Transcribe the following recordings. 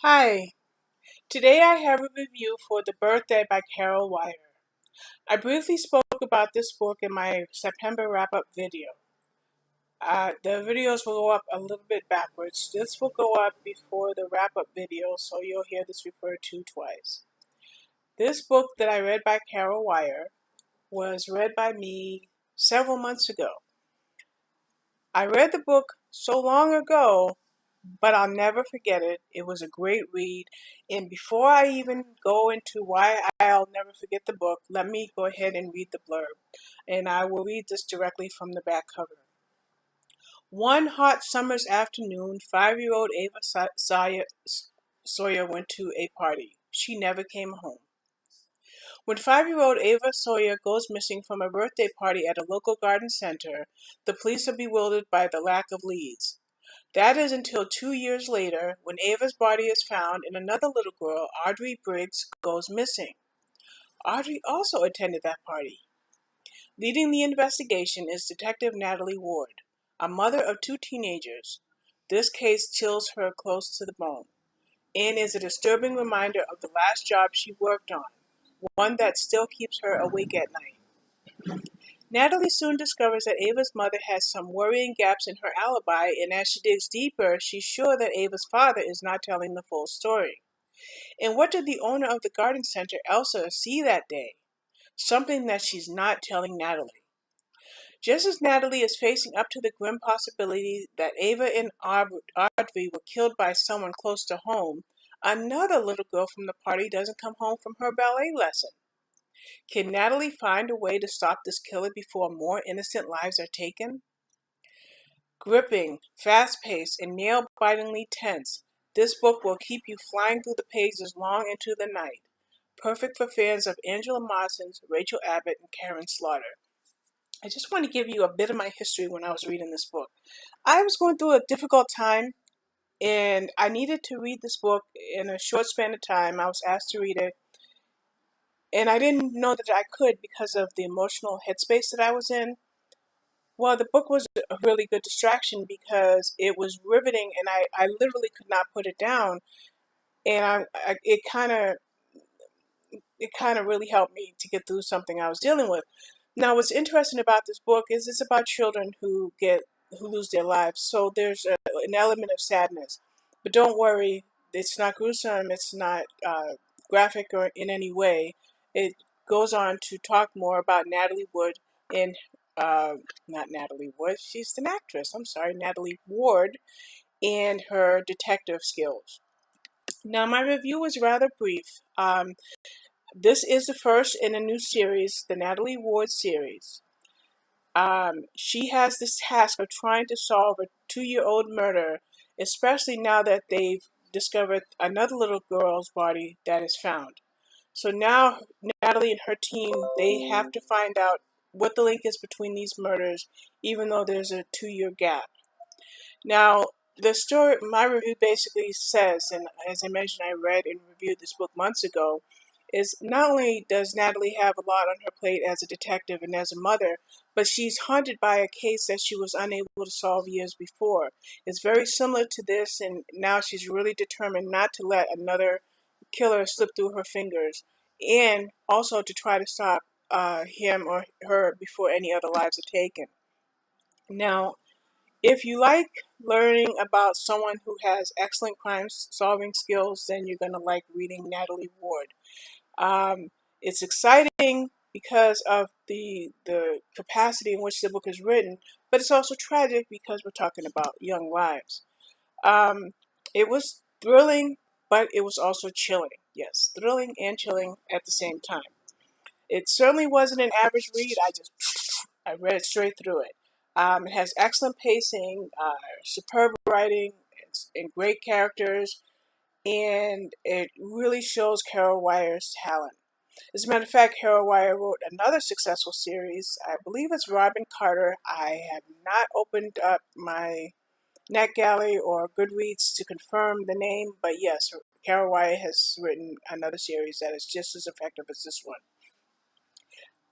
Hi, today I have a review for The Birthday by Wyer. I briefly spoke about this book in my September wrap-up video. The videos will go up a little bit backwards. This will go up before the wrap-up video, so you'll hear this referred to twice. This book that I read by Wyer was read by me several months ago. I read the book so long ago, but I'll never forget it. It was a great read. And before I even go into why I'll never forget the book, let me go ahead and read the blurb. And I will read this directly from the back cover. One hot summer's afternoon, 5-year-old Ava Sawyer went to a party. She never came home. When 5-year-old Ava Sawyer goes missing from a birthday party at a local garden center, the police are bewildered by the lack of leads. That is until 2 years later, when Ava's body is found and another little girl, Audrey Briggs, goes missing. Audrey also attended that party. Leading the investigation is Detective Natalie Ward, a mother of 2 teenagers. This case chills her close to the bone and is a disturbing reminder of the last job she worked on, one that still keeps her awake at night. Natalie soon discovers that Ava's mother has some worrying gaps in her alibi, and as she digs deeper, she's sure that Ava's father is not telling the full story. And what did the owner of the garden center, Elsa, see that day? Something that she's not telling Natalie. Just as Natalie is facing up to the grim possibility that Ava and Audrey were killed by someone close to home, another little girl from the party doesn't come home from her ballet lesson. Can Natalie find a way to stop this killer before more innocent lives are taken? Gripping, fast-paced, and nail-bitingly tense, this book will keep you flying through the pages long into the night. Perfect for fans of Angela Mawson's, Rachel Abbott, and Karen Slaughter. I just want to give you a bit of my history when I was reading this book. I was going through a difficult time, and I needed to read this book in a short span of time. I was asked to read it, and I didn't know that I could because of the emotional headspace that I was in. Well, the book was a really good distraction because it was riveting, and I literally could not put it down. And it kind of really helped me to get through something I was dealing with. Now, what's interesting about this book is it's about children who lose their lives. So there's an element of sadness, but don't worry, it's not gruesome. It's not graphic or in any way. It goes on to talk more about Natalie Wood and not Natalie Wood. She's an actress. I'm sorry, Natalie Ward, and her detective skills. Now, my review was rather brief. This is the first in a new series, the Natalie Ward series. She has this task of trying to solve a 2-year-old murder, especially now that they've discovered another little girl's body that is found. So now Natalie and her team, they have to find out what the link is between these murders, even though there's a 2-year gap. Now, the story, my review basically says, and as I mentioned, I read and reviewed this book months ago, is not only does Natalie have a lot on her plate as a detective and as a mother, but she's haunted by a case that she was unable to solve years before. It's very similar to this, and now she's really determined not to let another killer slip through her fingers, and also to try to stop him or her before any other lives are taken. Now, if you like learning about someone who has excellent crime solving skills, then you're going to like reading Natalie Ward. It's exciting because of the capacity in which the book is written, but it's also tragic because we're talking about young lives. It was thrilling, but it was also chilling. Yes, thrilling and chilling at the same time. It certainly wasn't an average read. I read it straight through it. It has excellent pacing, superb writing, and great characters, and it really shows Carol Wyer's talent. As a matter of fact, Carol Wyer wrote another successful series. I believe it's Robin Carter. I have not opened up my NetGalley or Goodreads to confirm the name, but yes, Carol Wyer has written another series that is just as effective as this one.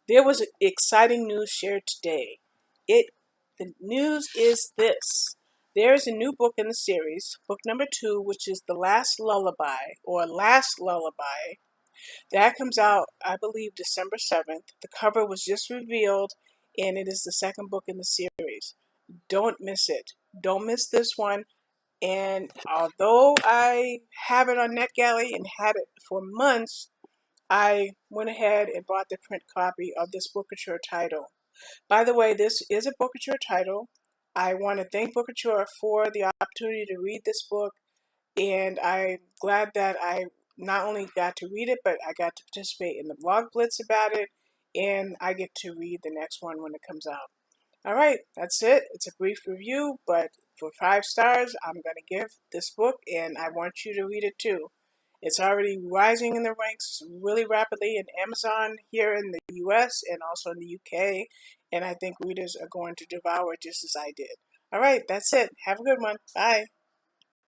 There was exciting news shared today. The news is this. There is a new book in the series, book number 2, which is The Last Lullaby, or Last Lullaby. That comes out, I believe, December 7th. The cover was just revealed, and it is the second book in the series. Don't miss it. Don't miss this one. And although I have it on NetGalley and had it for months, I went ahead and bought the print copy of this Bookature title. By the way, this is a Bookature title. I want to thank Bookature for the opportunity to read this book, and I'm glad that I not only got to read it, but I got to participate in the blog blitz about it, and I get to read the next one when it comes out. All right, that's it. It's a brief review, but for 5 stars, I'm going to give this book, and I want you to read it too. It's already rising in the ranks really rapidly in Amazon here in the US and also in the UK, and I think readers are going to devour it just as I did. All right, that's it. Have a good one. Bye.